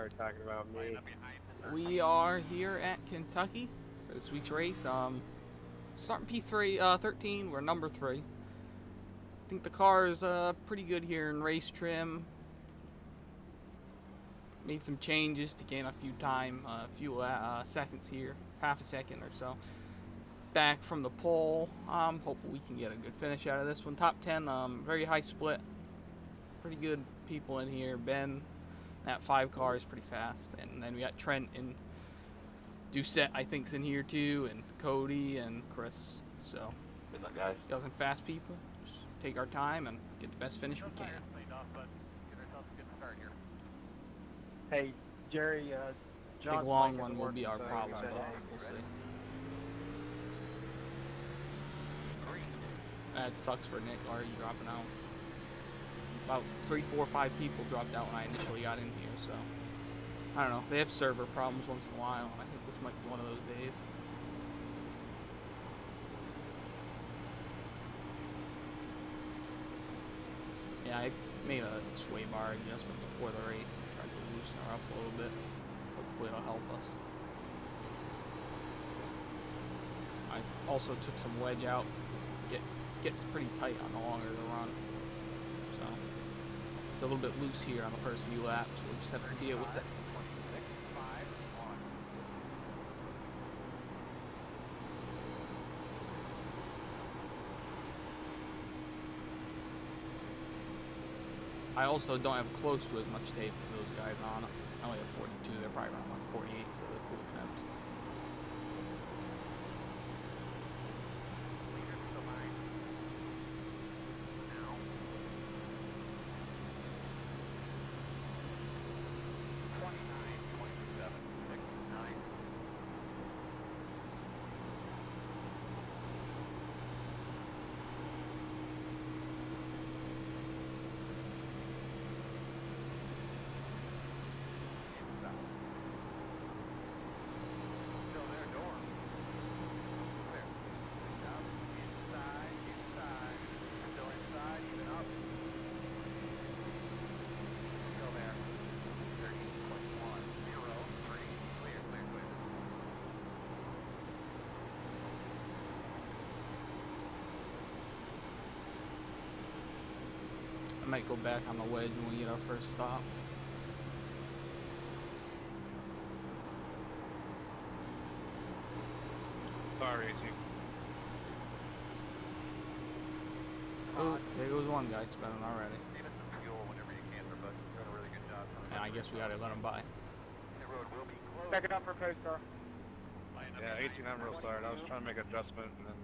start talking about me. We are here at Kentucky for this week's race. Starting P3 13. We're number 3. I think the car is pretty good here in race trim. Made some changes to gain a few seconds here, half a second or so. Back from the pole. Hopefully we can get a good finish out of this one. Top 10. Very high split. Pretty good people in here. Ben, that 5 car is pretty fast, and then we got Trent and Doucette, I think's in here too, and Cody and Chris. So, good luck, guys. Got some fast people. Just take our time and get the best finish we can. Hey, Jerry, I think long one will be our problem, but we'll see. That sucks for Nick already dropping out. About 3, 4, 5 people dropped out when I initially got in here, so I don't know. They have server problems once in a while, and I think this might be one of those days. Yeah, I made a sway bar adjustment before the race, tried to loosen her up a little bit. Hopefully it'll help us. I also took some wedge out, so it gets pretty tight on the longer the run. So it's a little bit loose here on the first few laps. We'll just have to deal with it. I also don't have close to as much tape as those guys on it. I only have 42. They're probably around like 48, so they're full temps. I might go back on the wedge when we get our first stop. Sorry, Oh, there goes one guy spinning already. And I guess we gotta let him by. Back it up for post car. yeah, 18 I'm real sorry. I was trying to make an adjustment and then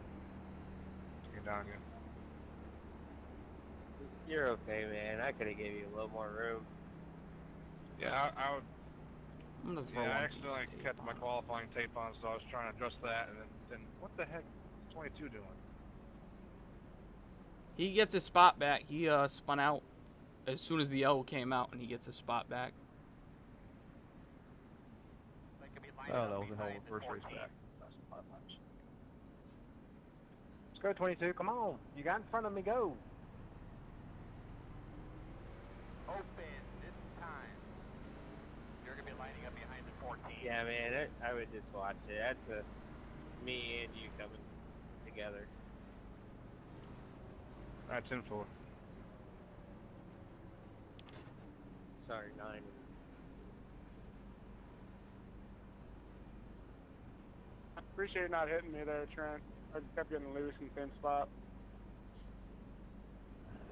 get down again. You're okay, man. I could have gave you a little more room. Yeah, I would. I'm gonna throw Yeah, I one accidentally piece of tape kept my on. qualifying tape on, so I was trying to adjust that, and then what the heck is 22 doing? He gets his spot back. He spun out as soon as the yellow came out, and he gets his spot back. Oh, that was a hell of a first race back. That's 5 laps. Let's go, 22. Come on. You got in front of me. Go. Open this time. You're going to be lining up behind the 14. Yeah, man. I would just watch it. That's me and you coming together. Alright, 10-4. Sorry, 9. I appreciate not hitting me there, Trent. I just kept getting loose in thin spot.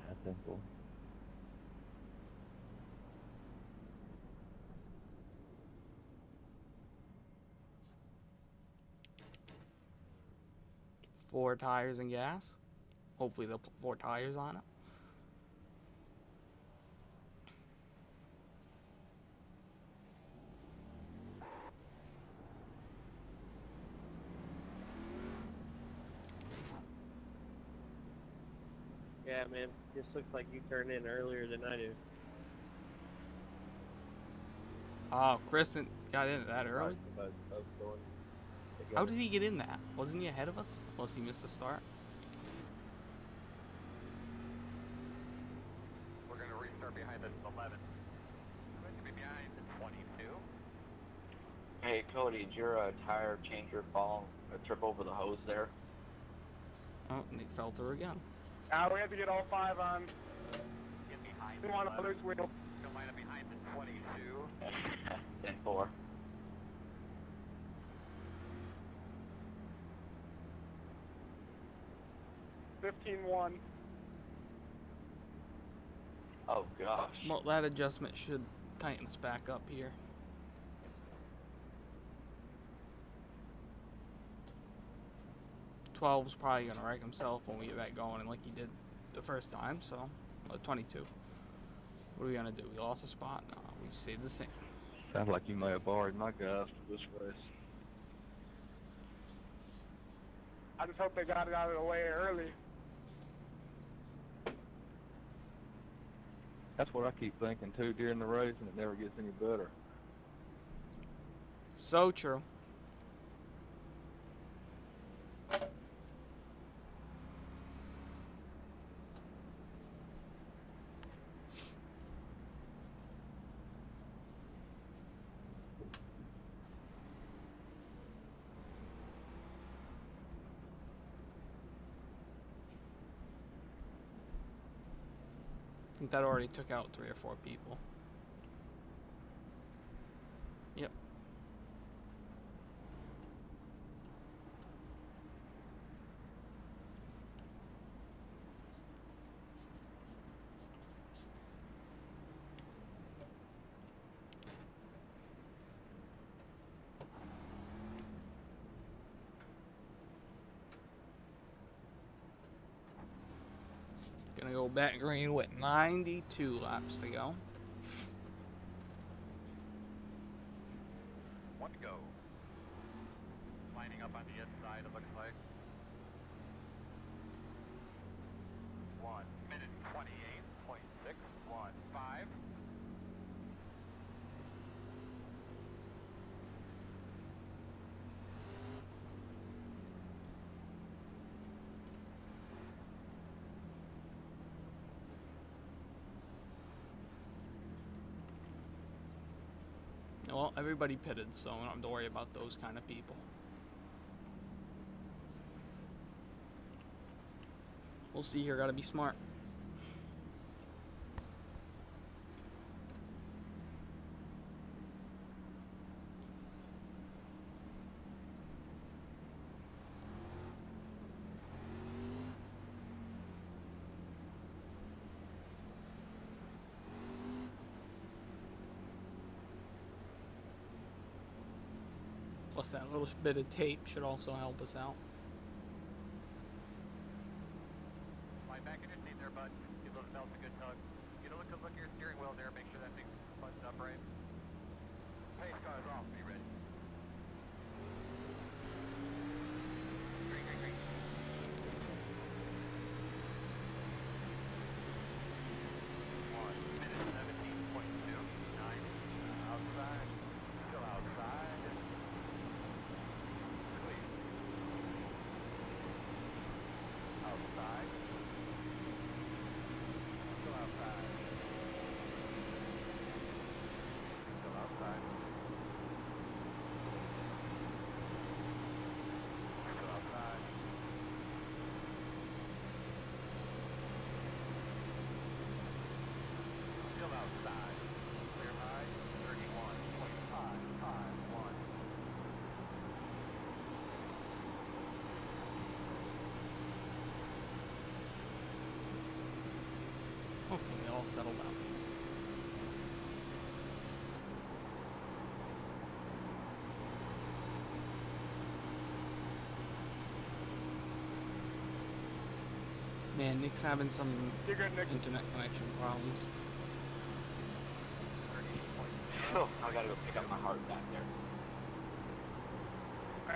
That's simple. Four tires and gas. Hopefully they'll put 4 tires on it. Yeah, man. This looks like you turned in earlier than I do. Oh, Kristen got in that early? Both going together. How did he get in that? Wasn't he ahead of us? Unless he missed the start. We're going to restart behind this 11. We're going to be behind the 22. Hey Cody, did your tire changer fall or trip over the hose there? Oh, Nick fell through again. We have to get all 5 on. Get behind We the want a 11. loose wheel. You'll line up behind the 22. 10-4. 15-1. Oh gosh. Well, that adjustment should tighten us back up here. "12's probably gonna wreck himself when we get back going, like he did the first time. So, 22. What are we gonna do? We lost a spot? No, we stayed the same. Sounds like you may have borrowed my guys for this race. I just hope they got it out of the way early. That's what I keep thinking too during the race, and it never gets any better. So true. I think that already took out 3 or 4 people. Yep. Gonna go back green with 92 laps to go. 1 to go. Lining up on the inside, it looks like. 1 minute 28.615. Well, everybody pitted, so we don't have to worry about those kind of people. We'll see here, gotta be smart. Plus that little bit of tape should also help us out. Line back in your seat there, bud. Give those belts a good tug. Get a good look at your steering wheel there. Make sure that thing's buttoned up right. Pace car's off. Be ready. Green, green, green. 1 minute 17.2. 9. Outside. Still outside. Clear. Outside. Still outside. Still outside. Still outside. Still outside. Clear high. 31.551. Okay, all settled out. Man, Nick's having some You're good, Nick. internet connection problems. Oh, I gotta go pick up my heart back there.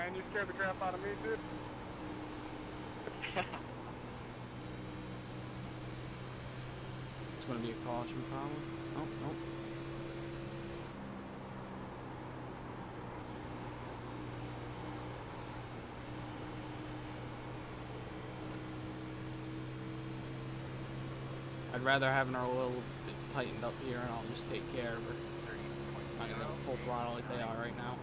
And you scared the crap out of me, dude. It's gonna be a caution probably. Oh, nope. I'd rather having her a little bit tightened up here, and I'll just take care of her. I'm gonna go full throttle like they are right now.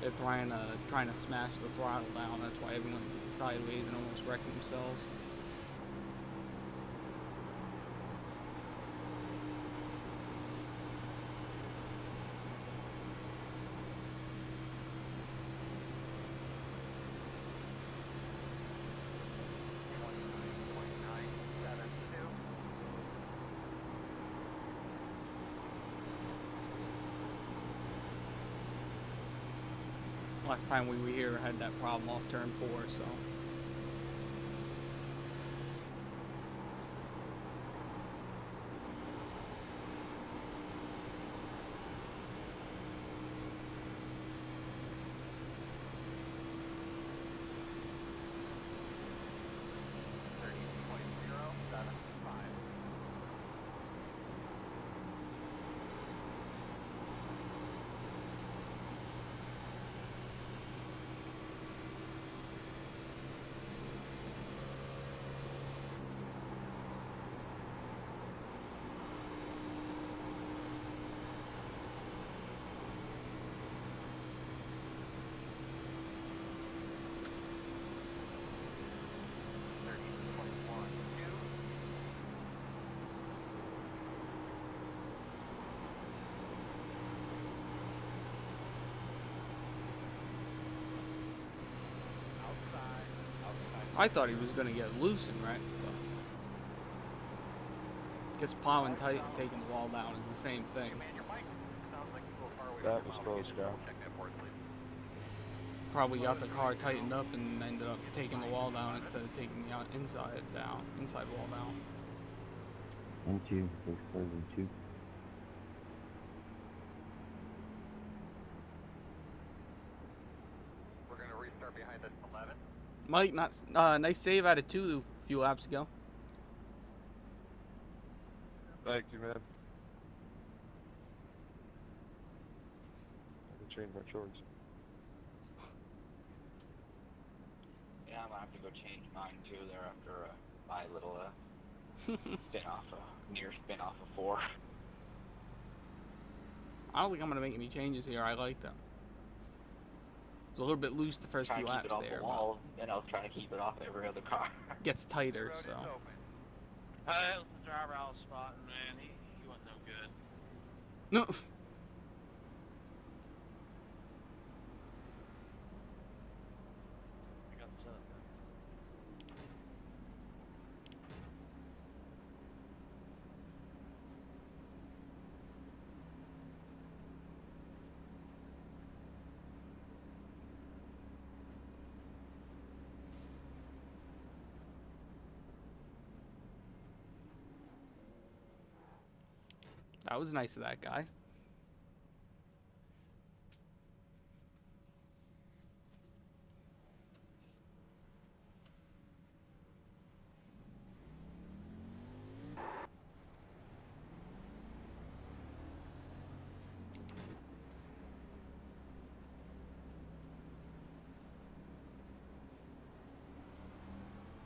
They're trying to smash the throttle down. That's why everyone's getting sideways and almost wrecking themselves. Last time we were here, had that problem off turn 4, so. I thought he was going to get loose and wreck, but guess plowing tight and taking the wall down is the same thing. That was close, guy. Probably got the car tightened up and ended up taking the wall down instead of taking the inside wall down. 1-2, there's 4-2. We're going to restart behind us 11. Mike, nice save out of 2 a few laps ago. Thank you, man. I can change my shorts. Yeah, I'm gonna have to go change mine too there after my little near spin off of 4. I don't think I'm going to make any changes here. I like them. It was a little bit loose the first few laps there, the wall, and I was trying to keep it off every other car. but gets tighter, so. That was the driver I was spotting, man. He wasn't no good. No. I got the sun. That was nice of that guy.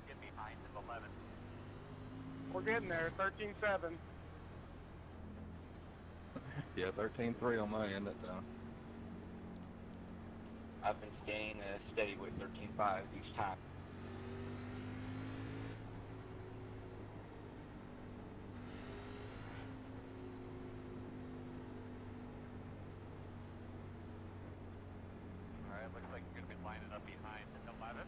Get behind is 11. We're getting there, 13-7. Yeah, 13-3 on my end. I've been staying steady with 13.5 each time. Alright, looks like you're going to be lining up behind 11.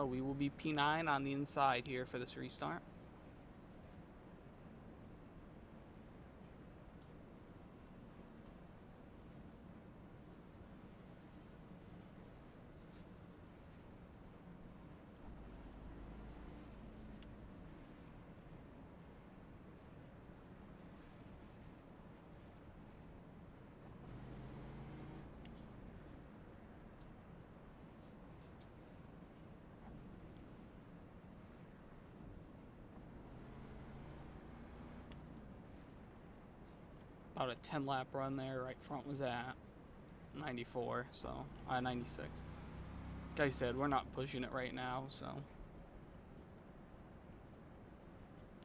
We will be P9 on the inside here for this restart. about a 10 lap run there. Right front was at 94, so 96. Like I said, we're not pushing it right now, so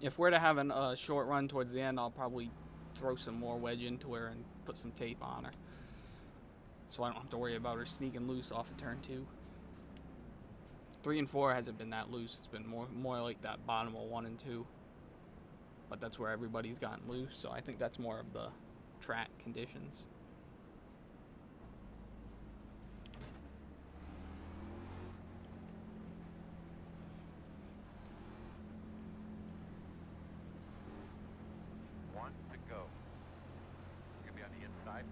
if we're to have a short run towards the end, I'll probably throw some more wedge into her and put some tape on her, so I don't have to worry about her sneaking loose off of turn 2. 3 and 4 hasn't been that loose. It's been more like that bottom of 1 and 2. But that's where everybody's gotten loose, so I think that's more of the track conditions. One to go. You're gonna be on the inside.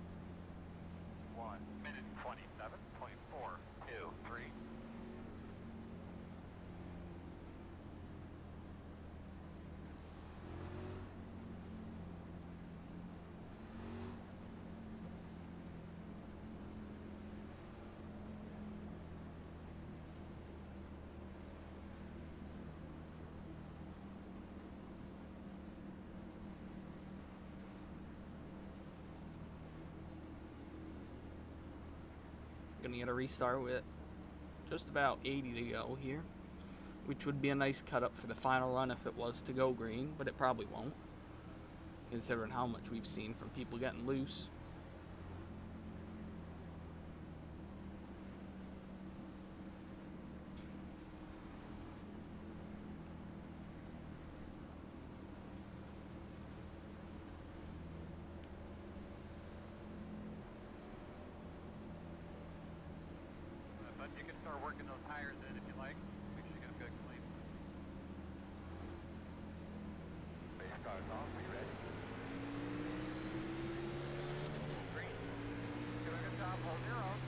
1 minute 27.4, 2, 3. Gonna get a restart with just about 80 to go here, which would be a nice cut up for the final run if it was to go green, but it probably won't, considering how much we've seen from people getting loose. But you can start working those tires in if you like. Make sure you get a good clean. Base car's off. Are you ready? Green. Doing a good job. Hold your own.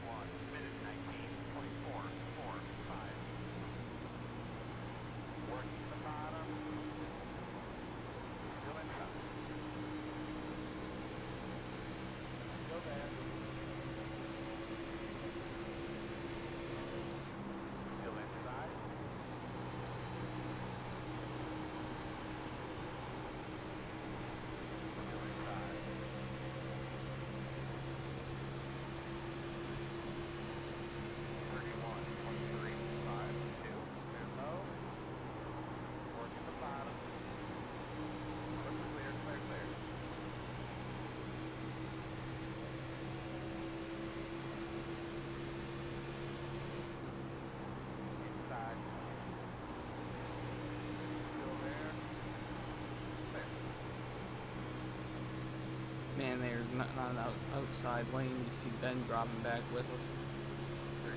1 minute 19.4, 4, 5. Working the bottom. Still inside. Go back. Still inside. Still inside. 31.3, 5, 2, clear low. Working the bottom. Clear, clear, clear. Inside. Still there. There. Man, there's not an outside lane. You see Ben dropping back with us. 30.086.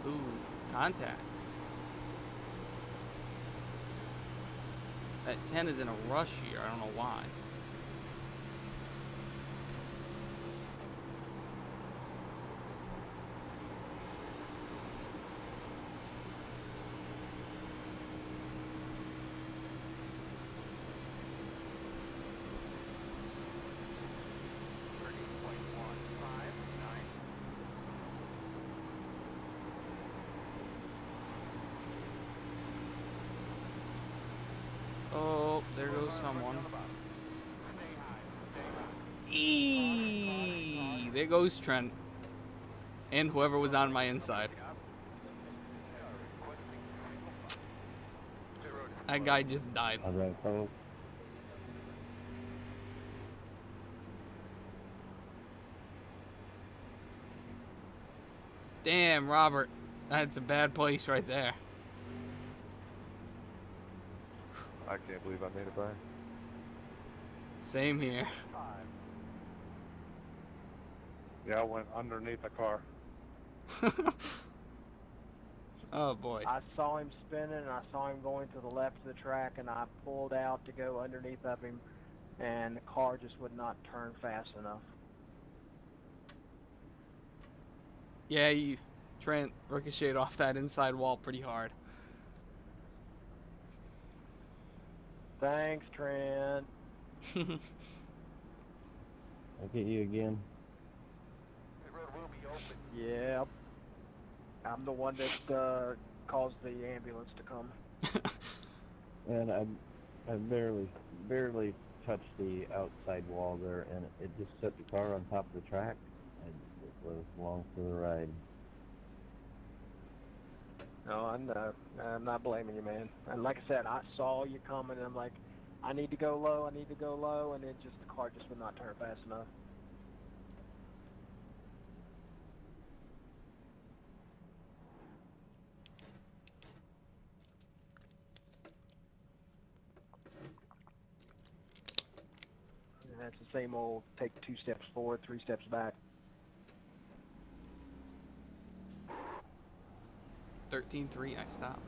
Ooh, contact. That 10 is in a rush here. I don't know why. Oh, there goes someone. Eee! There goes Trent. And whoever was on my inside. That guy just died. All right, folks. Damn, Robert. That's a bad place right there. I can't believe I made it by. Same here. Yeah, I went underneath the car. Oh boy. I saw him spinning, and I saw him going to the left of the track, and I pulled out to go underneath of him, and the car just would not turn fast enough. Yeah, Trent ricocheted off that inside wall pretty hard. Thanks, Trent. I'll get you again. The road will be open. Yep. I'm the one that caused the ambulance to come. And I barely touched the outside wall there, and it just set the car on top of the track, and it was along for the ride. No, I'm not blaming you, man. And like I said, I saw you coming, and I'm like, I need to go low, and then just the car just would not turn fast enough. And that's the same old take 2 steps forward, 3 steps back. 13.3, I stopped.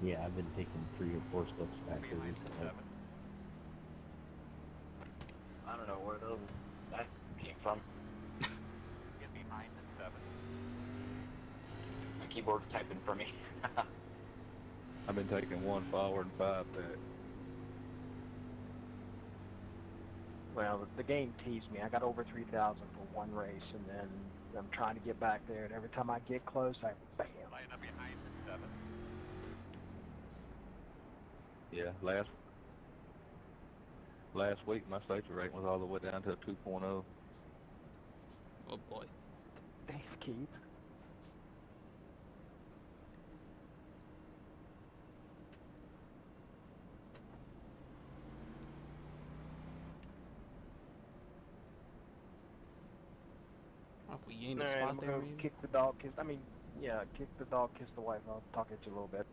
Yeah, I've been taking 3 or 4 steps back here Behind recently. 7. I don't know where that came from. Get behind the 7. My keyboard's typing for me. I've been taking 1 forward and 5 back. Well, the game teased me. I got over 3,000 for one race, and then I'm trying to get back there, and every time I get close, I bam. Line up behind the 7. Yeah, last week my safety rating was all the way down to a 2.0. Oh boy. Thanks, Keith. If we gain a Alright, spot I'm there, gonna maybe. kick the dog, kiss the dog, kiss the wife. I'll talk at you a little bit.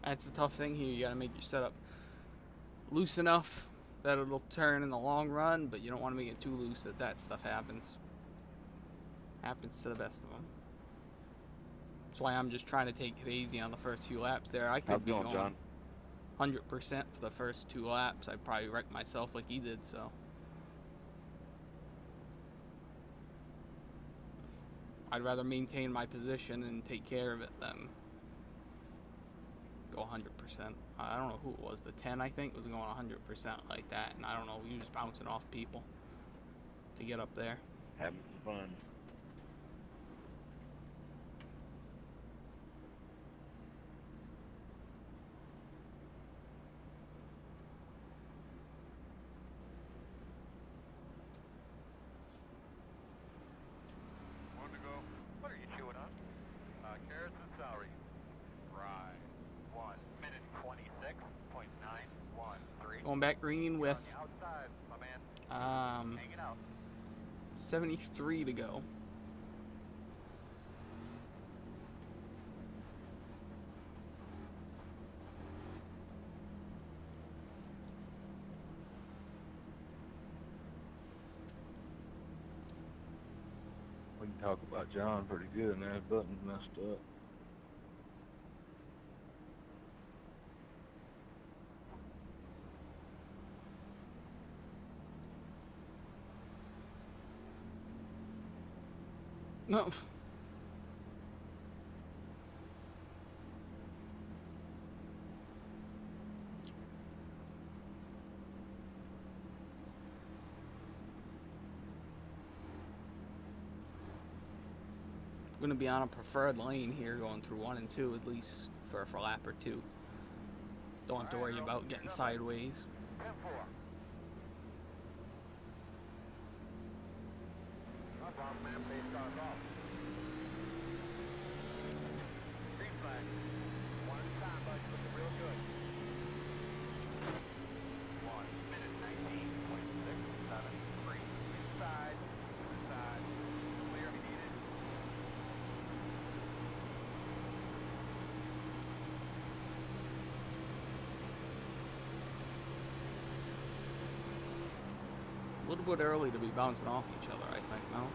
That's the tough thing here. You got to make your setup loose enough that it'll turn in the long run, but you don't want to make it too loose that stuff happens. Happens to the best of them. That's why I'm just trying to take it easy on the first few laps there. I How's could it be going, going John? 100% for the first 2 laps. I'd probably wreck myself like he did, so. I'd rather maintain my position and take care of it than go 100%. I don't know who it was. The 10, I think, was going 100% like that, and I don't know. He was bouncing off people to get up there. Having some fun. One to go. What are you chewing on? Carrots and celery. Right. 1 minute 26.913. Going back green On with the outside, my man. Hanging out. 73 to go. We can talk about John pretty good, and his button's messed up. No. Going to be on a preferred lane here, going through 1 and 2 at least for a lap or 2. Don't have to worry about getting sideways. 10-4. Up on man, pace cars off. Green flag. 1 at a time, bud. Looking real good. 1 minute 19.673. Inside. Inside. Clear if you need it. A little bit early to be bouncing off each other, I think, no?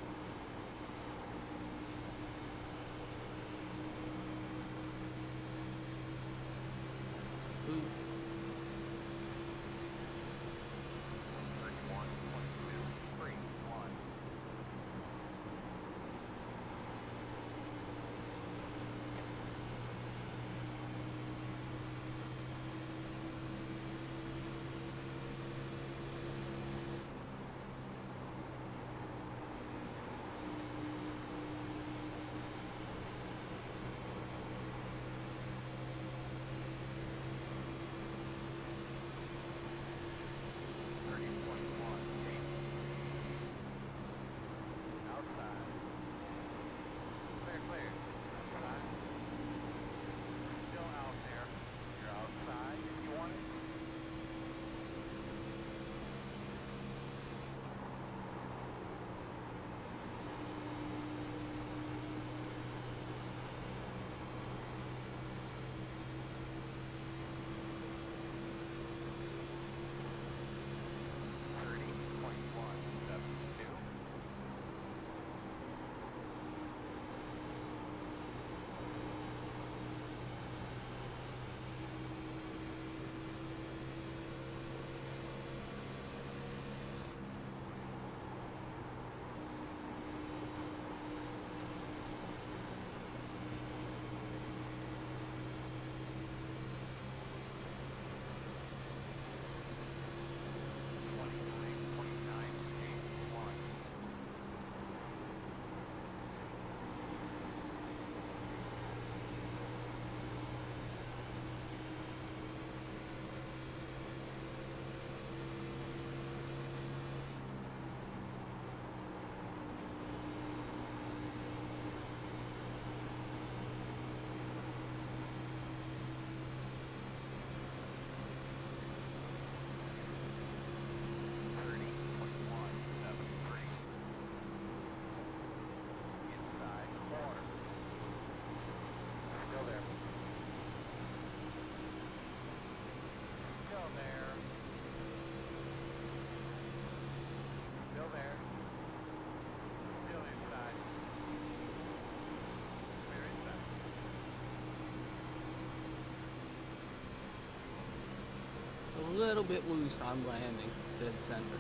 little bit loose on landing, dead center.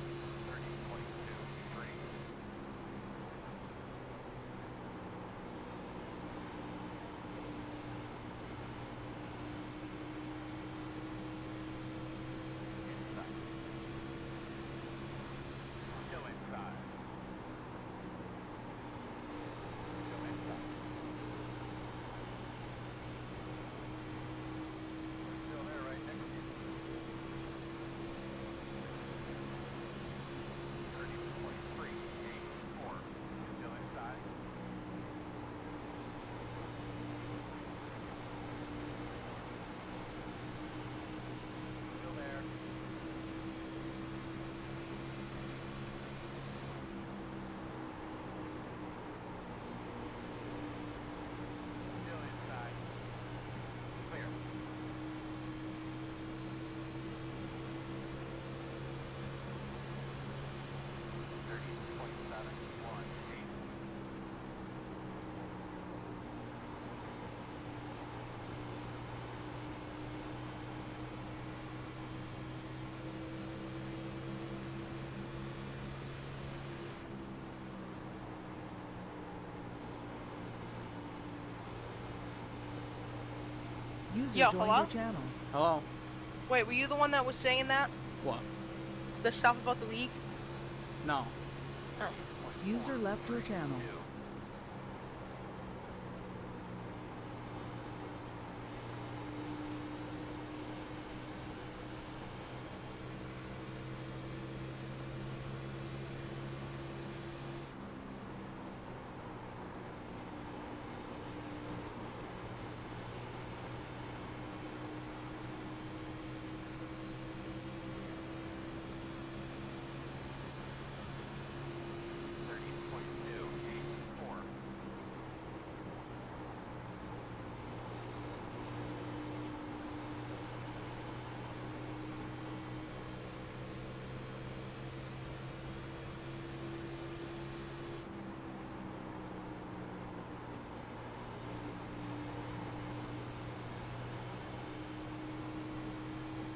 30.23. Inside. Still inside. Still inside. Still there right next to you. 30.384. Still inside. Still there. Still inside. Clear. Thirty point seven one eight. User Yo, joined hello? your channel. Hello? Wait, were you the one that was saying that? What? The stuff about the league? No. Oh. User left your channel.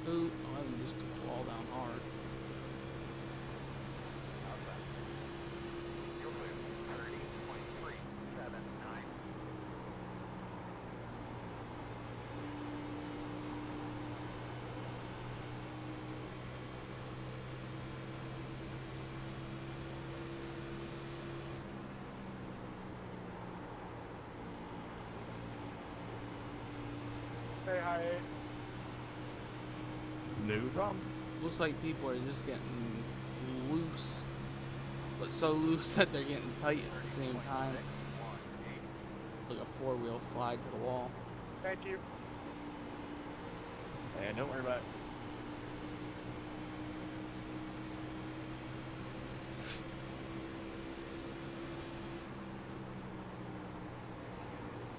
Ooh, 11 just took the wall down hard. You're clear. 30.379. Hey, hi. No problem. Looks like people are just getting loose, but so loose that they're getting tight at the same time. Like a four-wheel slide to the wall. Thank you. And don't worry about it.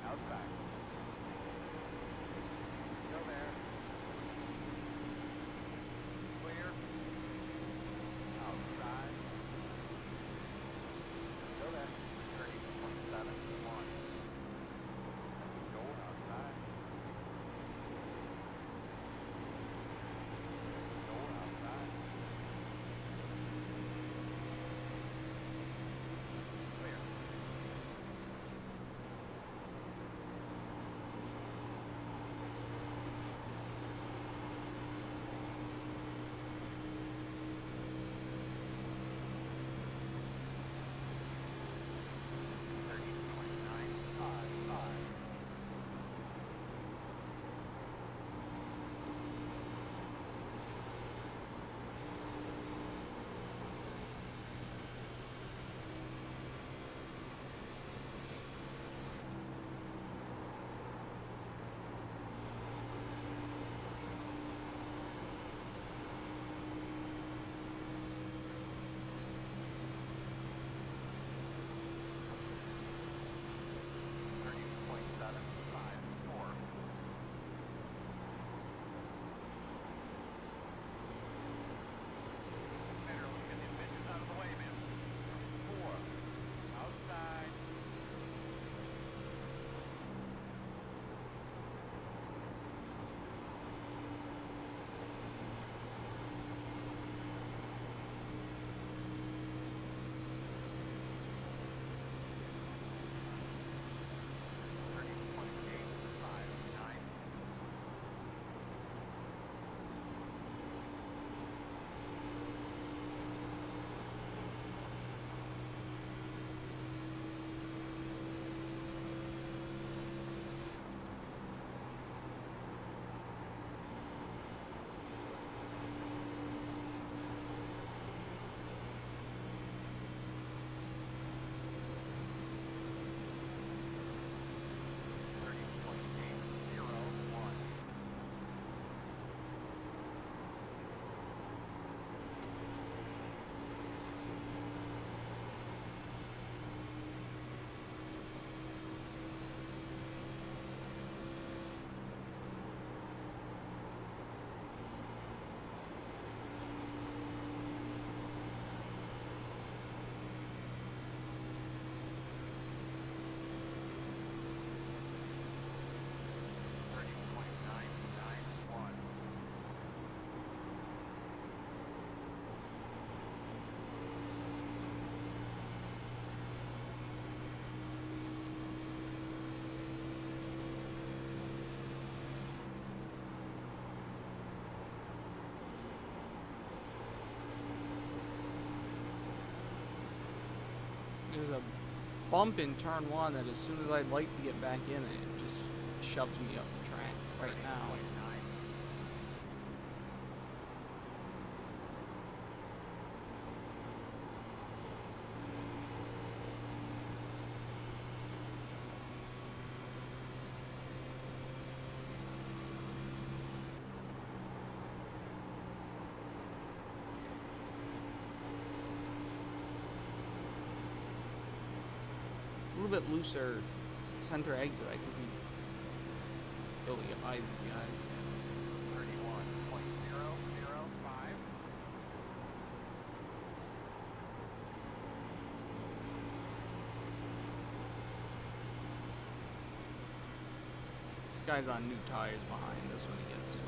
Outside. Still there. Clear. Outside. Still there. 30.71. Go outside. there's a bump in turn 1 that as soon as I'd like to get back in it, it just shoves me up the track right now. A little bit looser center exit, I think we really get by these guys. 31.005. This guy's on new tires behind us when he gets to us.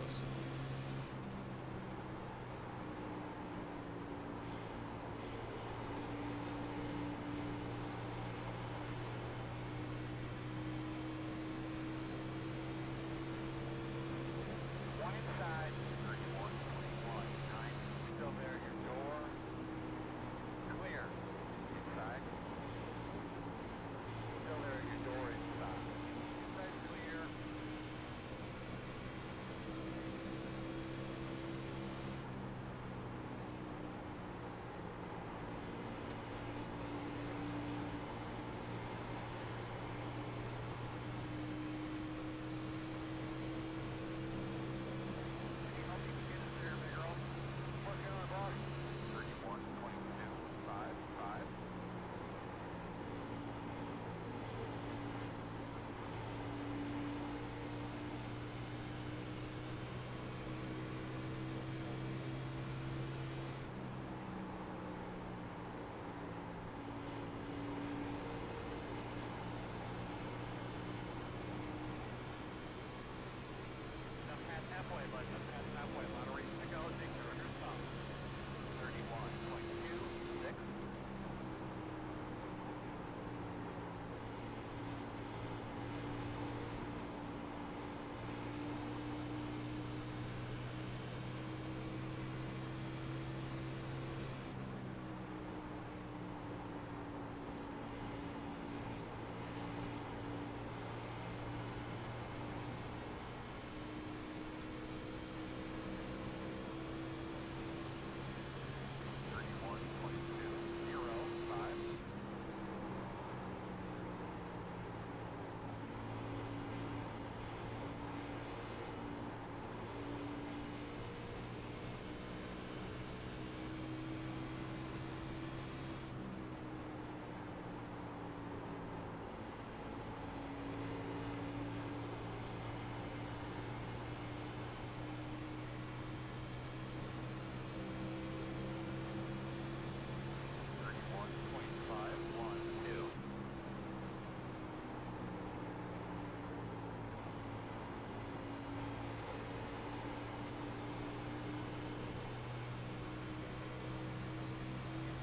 One inside, 31.19. Still there at your door. Clear. Inside. Still there at your door inside. Inside clear. Any help you can get us there, Miguel? Working on it, boss. 31.255. Just past halfway, bud. Just past halfway. A lot of reason to go. Take your under thumb. 31.26.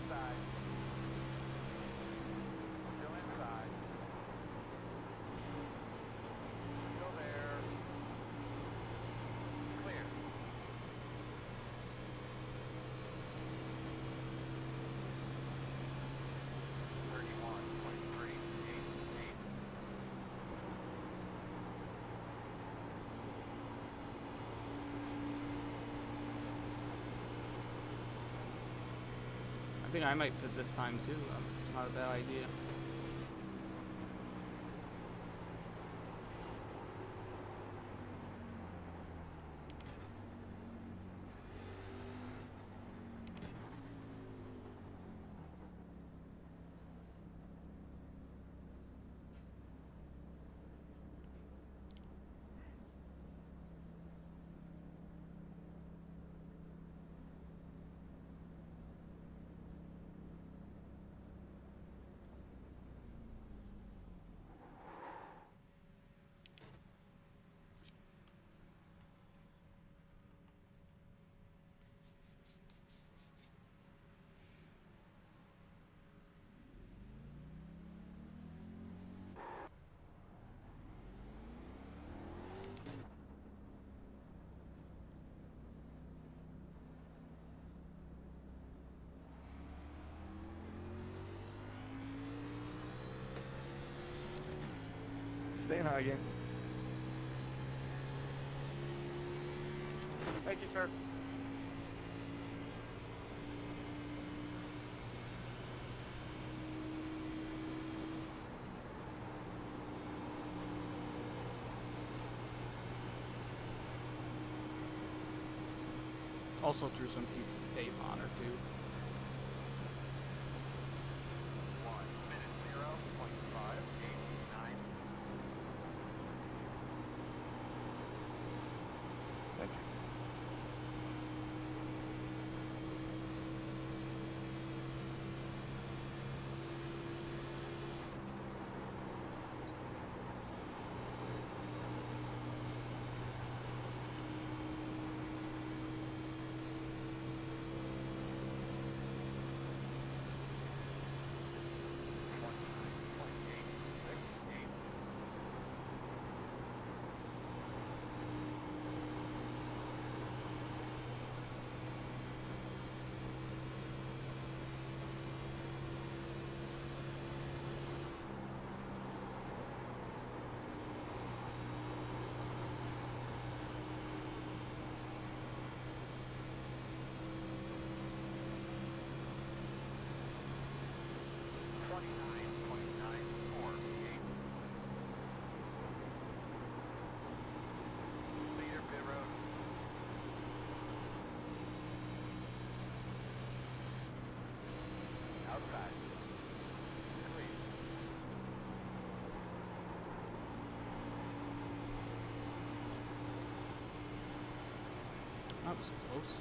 Inside. Still inside. Still there. Clear. I think I might pit this time too. It's not a bad idea. Try again. Thank you, sir. Also threw some pieces of tape on her too. 1:0.589. Thank you. Outside. Clean. That was close.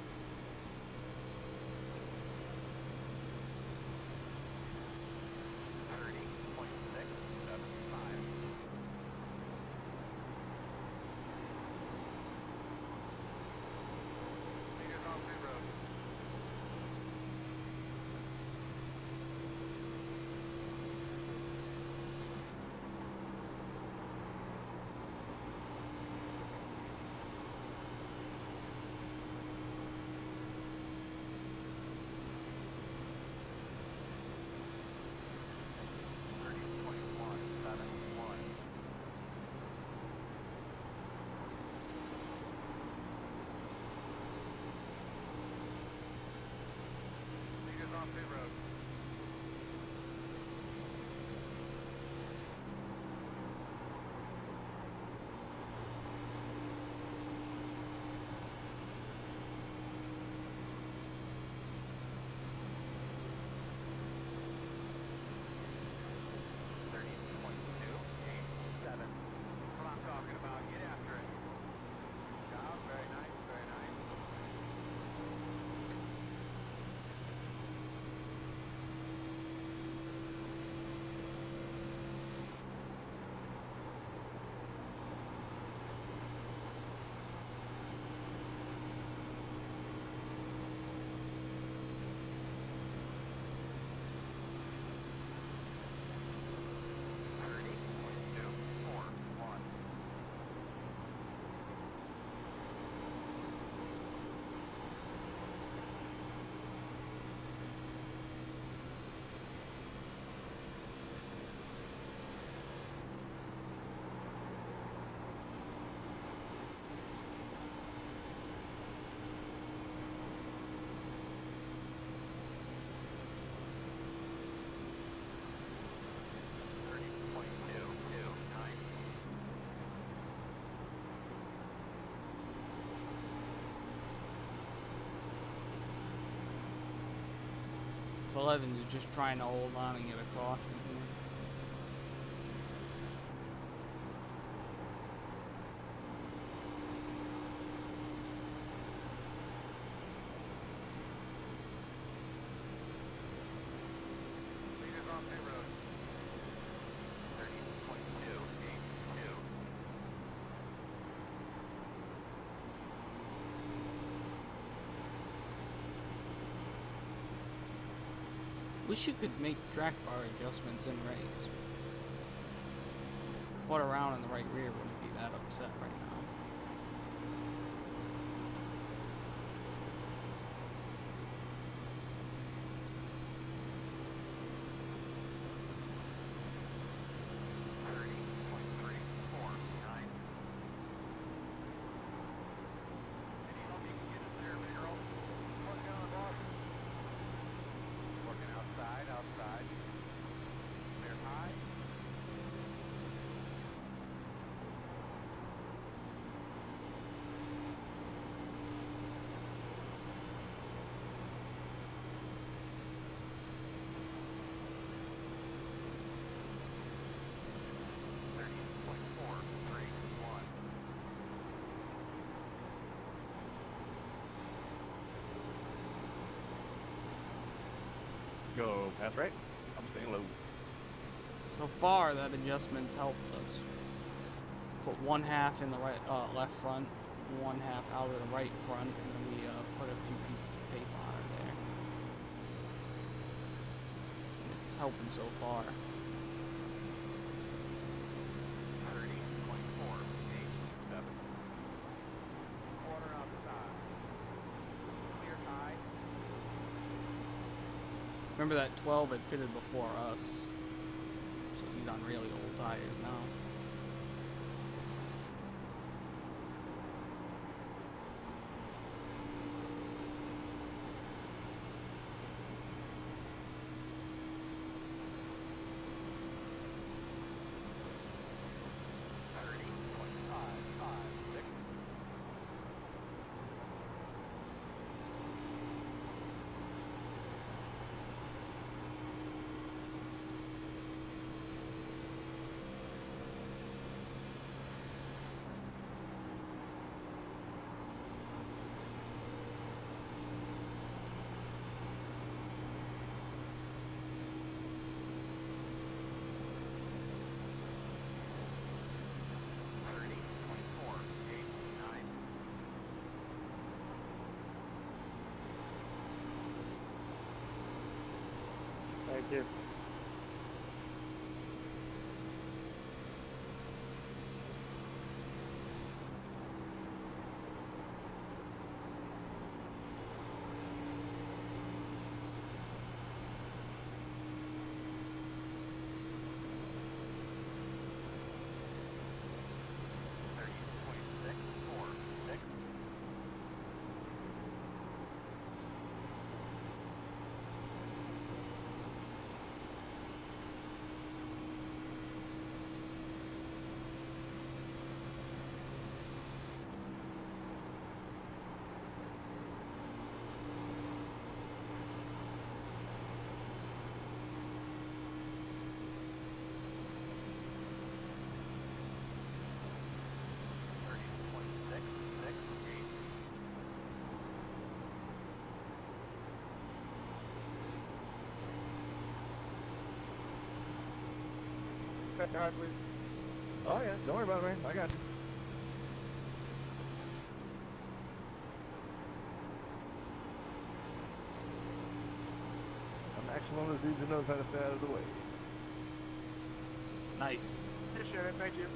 Meters off pit road. Meters off pit road. That's what I'm talking about. Get after it. Good job. Very nice. Very nice. It's 11 is just trying to hold on and get a caution here. Meters off pit road. 30.282. Wish you could make track bar adjustments in race. Put around in the right rear wouldn't be that upset right now. Go, pass right. I'm staying low. So far, that adjustment's helped us. Put one half in the right, left front, one half out of the right front, and then we put a few pieces of tape on her there. And it's helping so far. 30, 24, 8, 7. Quarter outside. Clear high. Remember that 12 had pitted before us, so he's on really old tires now. Thank you. Cut the hard, please. Oh yeah, don't worry about it, man. I got you. I'm actually one of those dudes who knows how to stay out of the way. Nice. Appreciate it, thank you.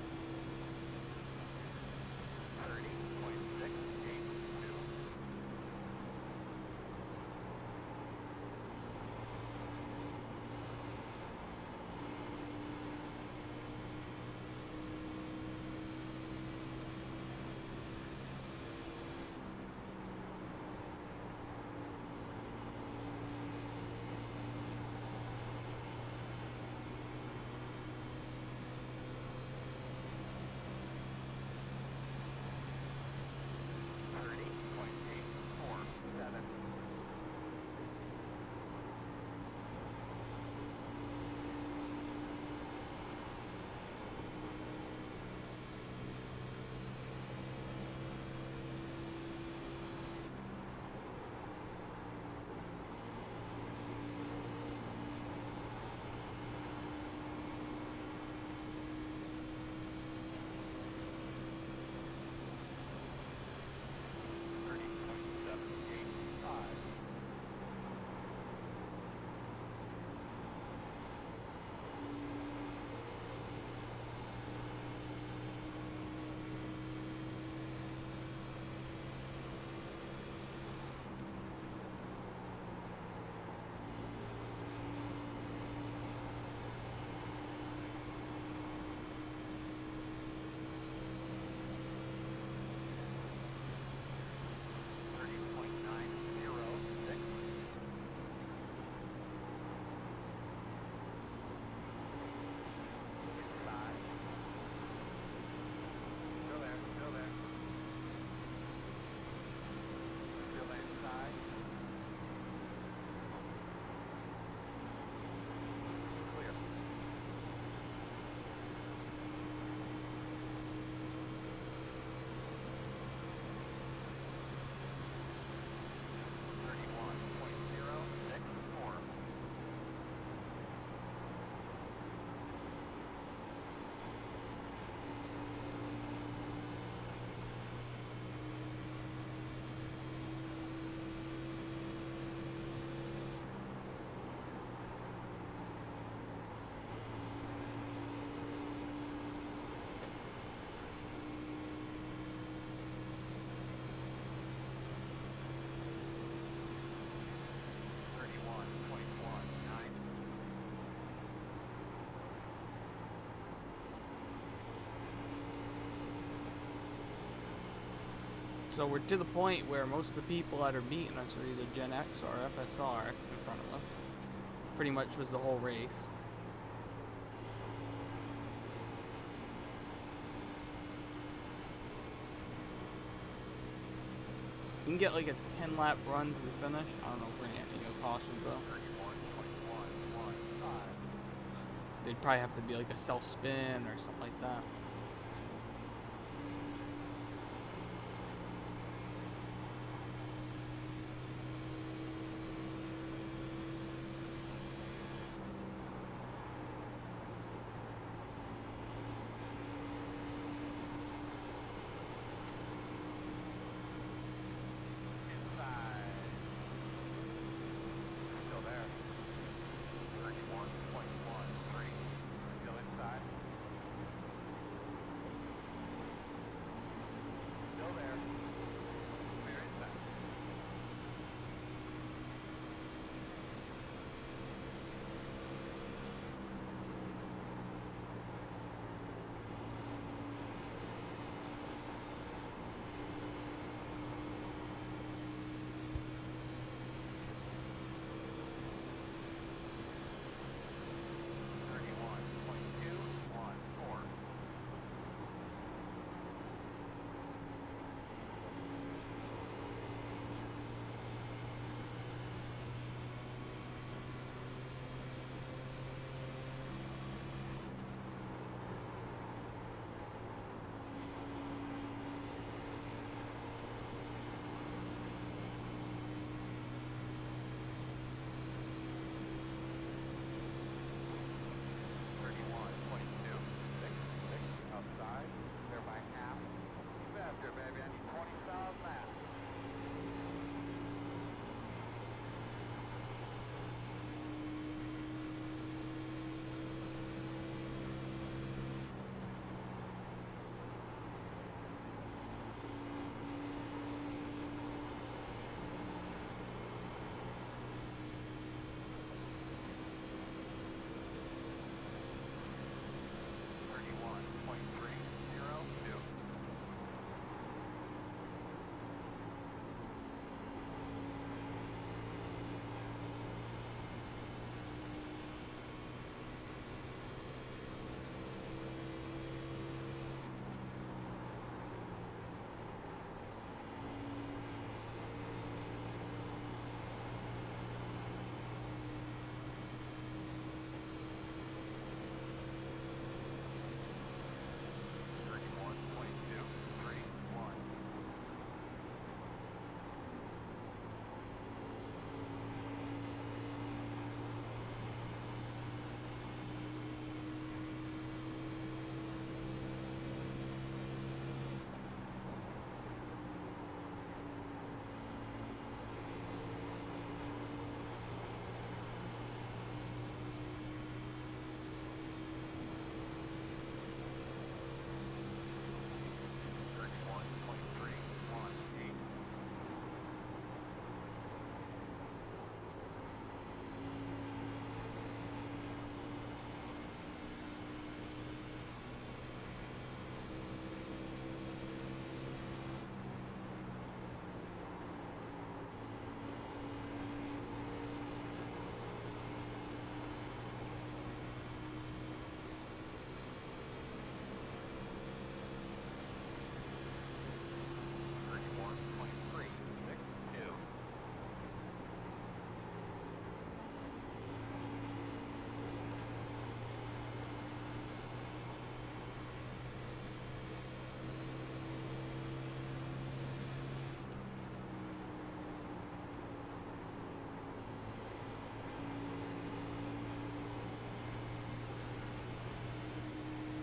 30, 26, 8, 2. So we're to the point where most of the people that are beating us are either Gen X or FSR in front of us. Pretty much was the whole race. You can get like a 10-lap run to the finish. I don't know if we're gonna get any cautions though. They'd probably have to be like a self-spin or something like that.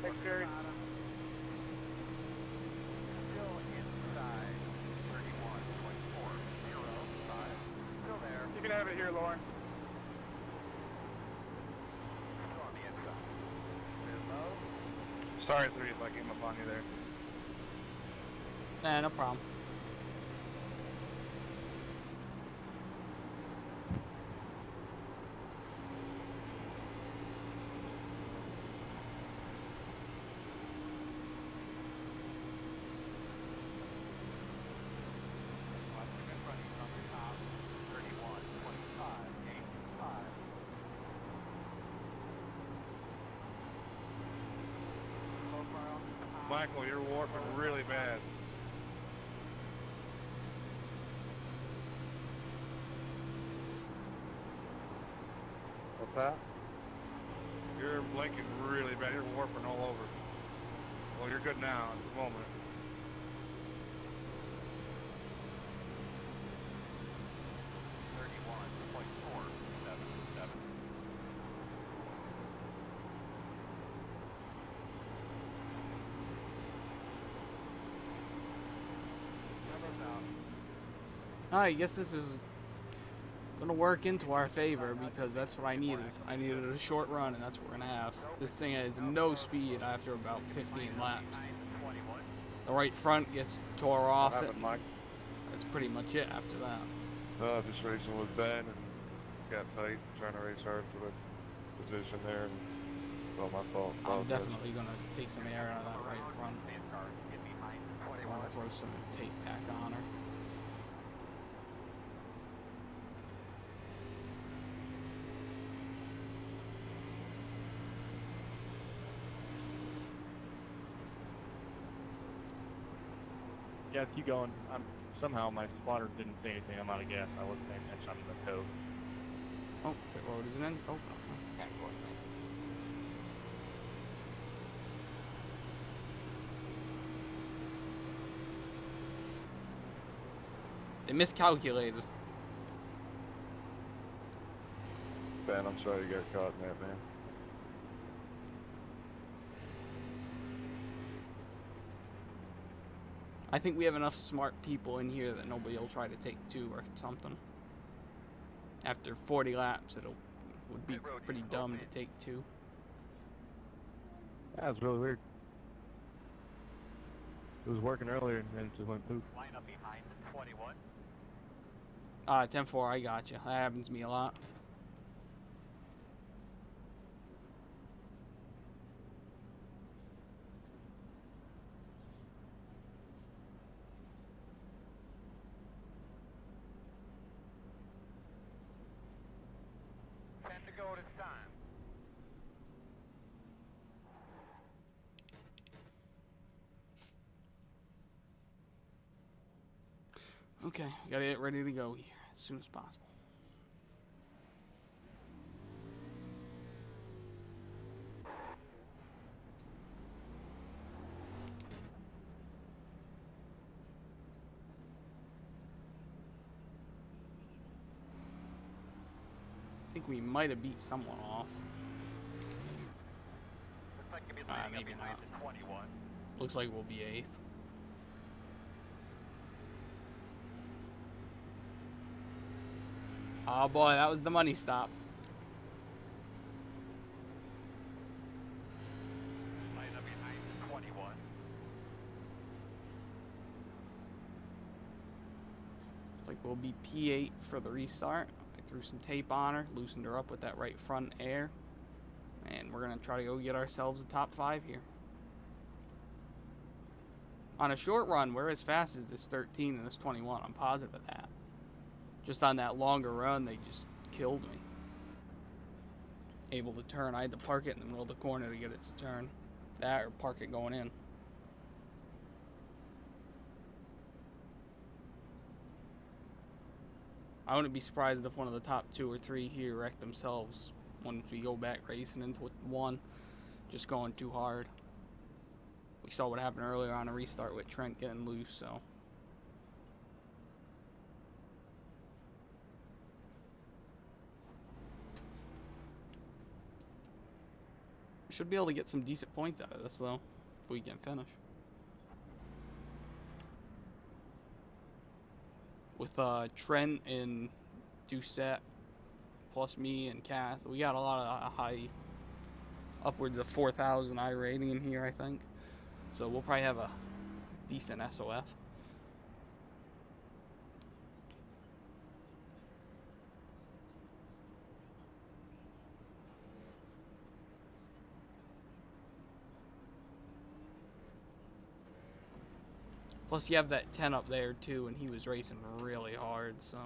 Thanks, Gary. Still inside 31.405. Still there. You can have it here, Lauren. Still on the inside. There's low. Sorry, 3, if I came up on you there. Nah, no problem. tackle. You're warping really bad. What's that? You're blinking really bad. You're warping all over. Well, you're good now at the moment. I guess this is gonna work into our favor because that's what I needed. I needed a short run, and that's what we're gonna have. This thing has no speed after about 15 laps. The right front gets tore off, What and happened, Mike? that's pretty much it after that. Just racing with Ben and got tight, trying to race hard for the position there, and well, my fault. I'm definitely gonna take some air out of that right front. I want to throw some tape back on her. Yeah, keep going. Somehow my spotter didn't say anything. I'm out of gas. I wasn't paying attention. I'm in the code. Oh, pit road isn't in? Oh, okay. Can't go with me. They miscalculated. Ben, I'm sorry you got caught in that, man. I think we have enough smart people in here that nobody will try to take two or something. After 40 laps, would be pretty dumb to take two. That was really weird. It was working earlier and then it just went poof. Line up behind 21. 10-4, I got you. That happens to me a lot. To go this time. Okay, gotta get ready to go here as soon as possible. I think we might have beat someone off. Looks like you'll be lining up Maybe behind not. 21. Looks like we'll be 8th. Oh boy, that was the money stop. Line up behind 21. Like we'll be P8 for the restart. I threw some tape on her, loosened her up with that right front air, and we're gonna try to go get ourselves a top 5 here. On a short run, we're as fast as this 13 and this 21. I'm positive of that. Just on that longer run, they just killed me. Able to turn. I had to park it in the middle of the corner to get it to turn. That or park it going in. I wouldn't be surprised if one of the top 2 or 3 here wreck themselves once we go back racing into one. Just going too hard. We saw what happened earlier on a restart with Trent getting loose, so. Should be able to get some decent points out of this, though, if we can finish. With Trent and Doucette, plus me and Cass, we got a lot of high, upwards of 4,000 iRating in here, I think. So we'll probably have a decent SOF. Plus you have that 10 up there too, and he was racing really hard, so.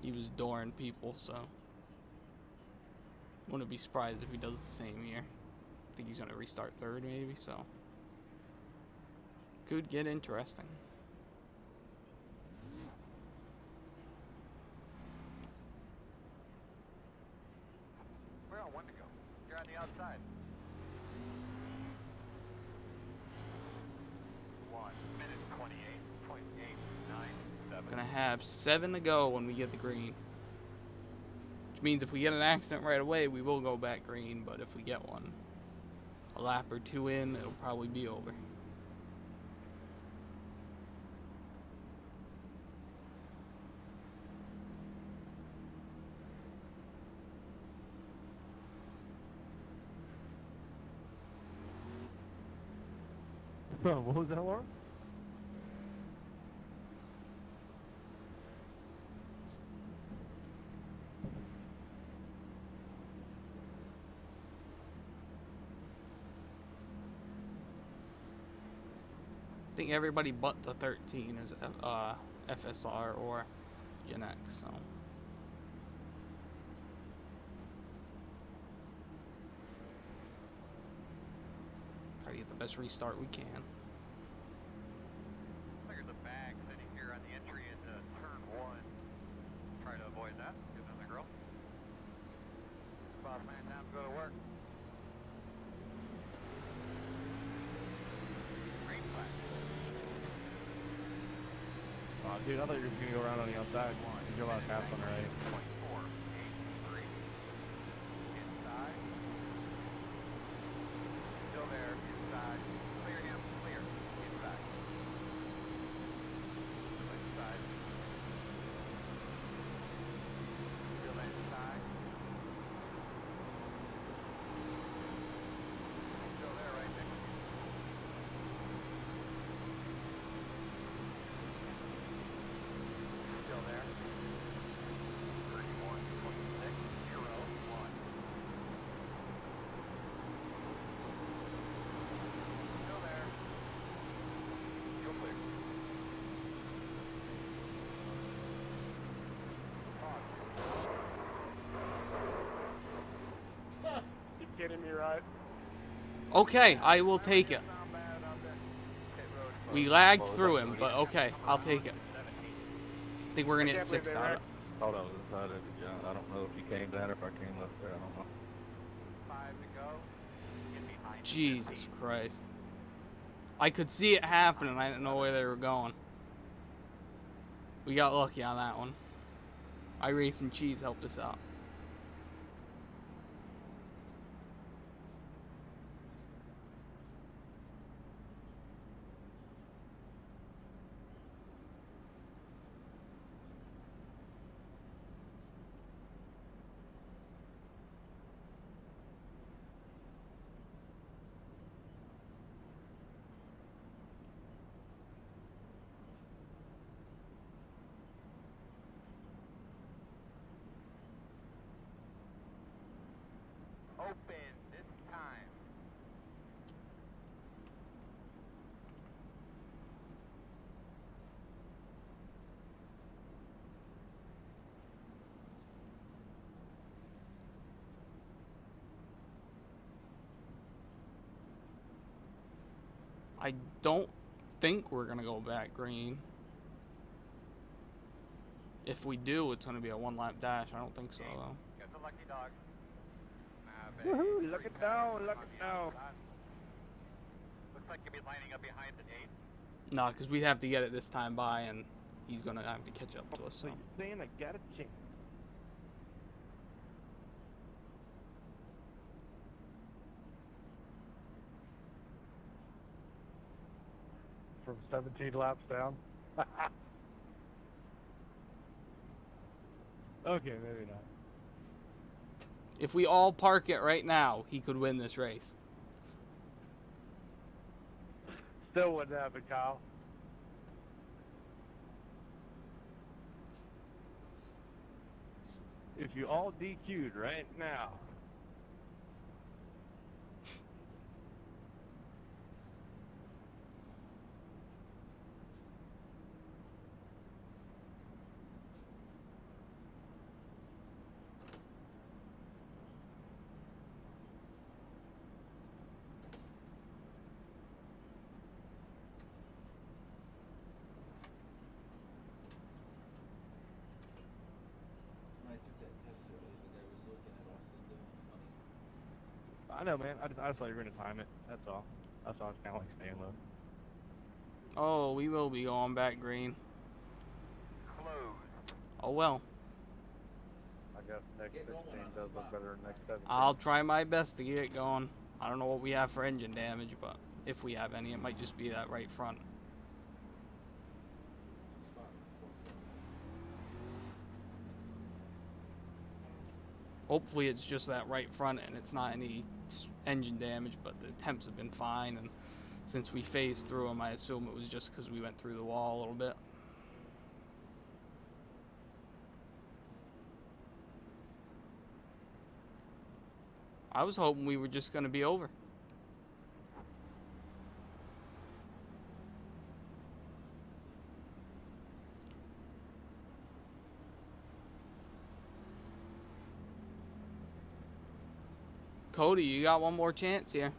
He was dooring people, so. Wouldn't be surprised if he does the same here. I think he's gonna restart third maybe, so could get interesting. We're on one to go. You're on the outside. 1 minute 28.897. Gonna have 7 to go when we get the green. Which means if we get an accident right away, we will go back green, but if we get one a lap or 2 in, it'll probably be over. What was that, Laura? I think everybody but the 13 is FSR or Gen X, so. Try to get the best restart we can. There's a bag sitting here on the entry into turn 1. Try to avoid that. Get another girl. Boss man, time to go to work. Green flag. Dude, I thought you were gonna go around on the outside. You're allowed to pass on the right. 24.83. Inside. Still there. Inside. Clear him. Clear. Inside. Still inside. Still inside. Still there, right next to you. Still there. 31.601. Still there. You're clear. You kidding me, right? Okay, I will take it. Not bad out there. Pit road. We lagged through him, but okay, I'll take it. I think we're gonna hit 6th out of it. Hold on, I don't know if you came down or if I came up there. I don't know. 5 to go. Get behind. Jesus Christ. I could see it happening, I didn't know where they were going. We got lucky on that one. iRacing Cheese helped us out. Open this time. I don't think we're gonna go back green. If we do, it's gonna be a 1-lap dash. I don't think so though. Got the lucky dog. Woohoo! Look it down! Look it down! Looks like you'll be lining up behind the 8. Nah, because we'd have to get it this time by, and he's gonna have to catch up to us. So So you're saying I got a chance? From 17 laps down. Okay, maybe not. if we all park it right now, he could win this race. Still wouldn't happen, Kyle. If you all DQ'd right now, I know, man. I just thought you were gonna time it. That's all. That's all I was kind of like saying, though. Oh, we will be going back green. Oh well. I guess next 16 does look better than next 17. I'll try my best to get it going. I don't know what we have for engine damage, but if we have any, it might just be that right front. Hopefully it's just that right front and it's not any engine damage, but the temps have been fine, and since we phased through them, I assume it was just because we went through the wall a little bit. I was hoping we were just going to be over. Cody, you got one more chance here.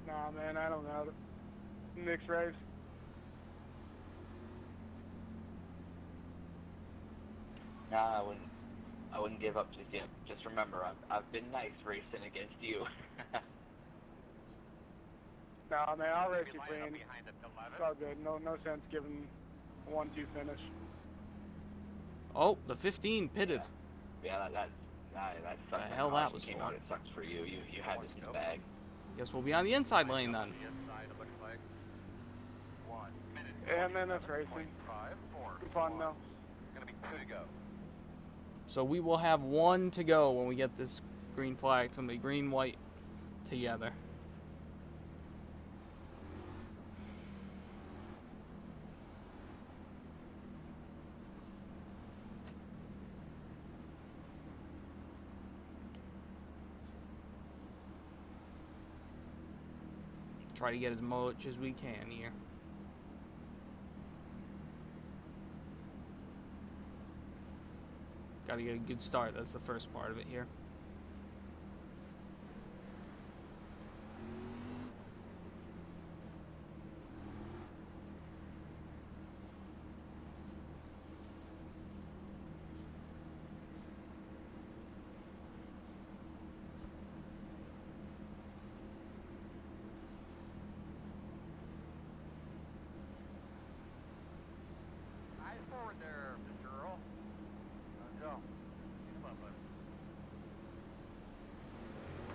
Nah, man, I don't know. Next race. Nah, I wouldn't give up just yet. Just remember, I've been nice racing against you. Nah, man, I'll race you Line up clean. behind at 11. It's all good. No sense giving 1-2 finish. Oh, the 15 pitted. Yeah, that sucks. The hell I know that was came for? out. It sucks for you. You had this in the bag. Guess we'll be on the inside lane then. The inside, it looks like. 1 minute. And then it's racing. 5-4. Good fun, though. Gonna be 2 to go. So we will have 1 to go when we get this green flag. It's going to be green, white together. Try to get as much as we can here. Got to get a good start. That's the first part of it here. Eyes forward there, Mr. Earl. Go. Come on, bud.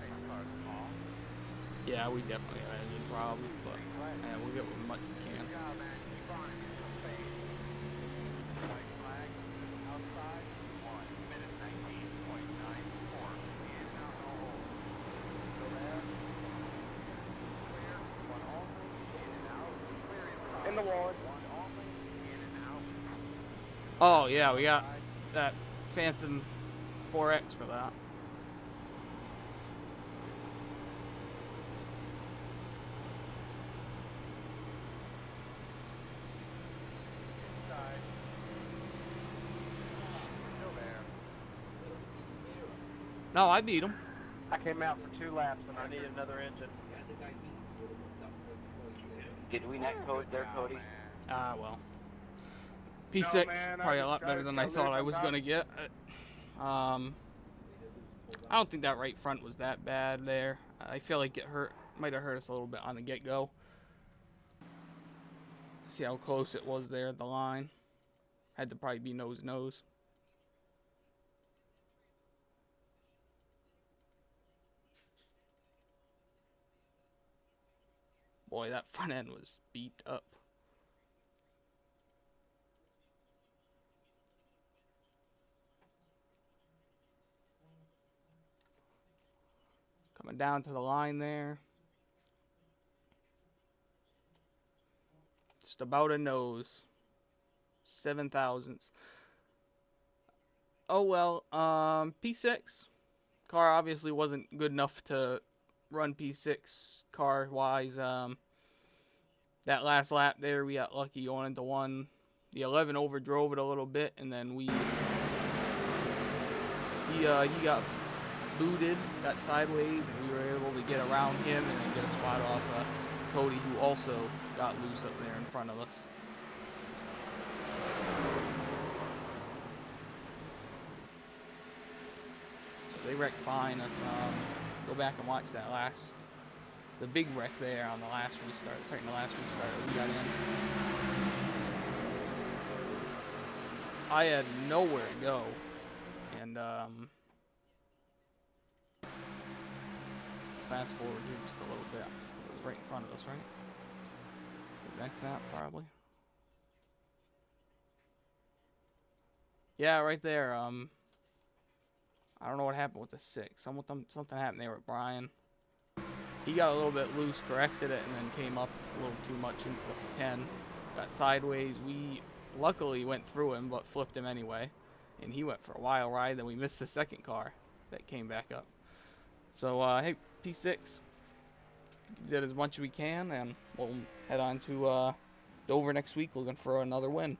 Hey, car's off. Yeah, we definitely got an engine problem, but yeah, we'll get as much as we can. Good job, man. Keep on it. Get some space. White flag. Outside. 1 minute 19.94. In and out, no hold. Go there. Clear. 1 only. In and out. Clear inside. In the wall. 1 only. In and out. Oh, yeah, we got that Phantom 4X for that. Inside. Still there. No, I beat him. I came out for 2 laps and I need another engine. Did we net code there, Cody? Ah, well. P6, man, I probably a just lot tried better to than get I loose thought I on was top. going to get. I don't think that right front was that bad there. I feel like it might have hurt us a little bit on the get-go. See how close it was there at the line. Had to probably be nose-to-nose. Boy, that front end was beat up. Coming down to the line there. Just about a nose. 7 thousandths. Oh well, P6. Car obviously wasn't good enough to run P6 car-wise. That last lap there, we got lucky going into 1. The 11 overdrove it a little bit, and then he got booted, got sideways, and we were able to get around him and then get a spot off Cody, who also got loose up there in front of us. So they wrecked behind us. Go back and watch that the big wreck there on the last restart. Second to last restart that we got in. I had nowhere to go, and fast forward here just a little bit. It was right in front of us, right? The next lap, probably. Yeah, right there. I don't know what happened with the 6. Something happened there with Brian. He got a little bit loose, corrected it, and then came up a little too much into the 10. Got sideways. We luckily went through him, but flipped him anyway. And he went for a wild ride. Then we missed the second car that came back up. So, hey, P6. Did as much as we can, and we'll head on to Dover next week looking for another win.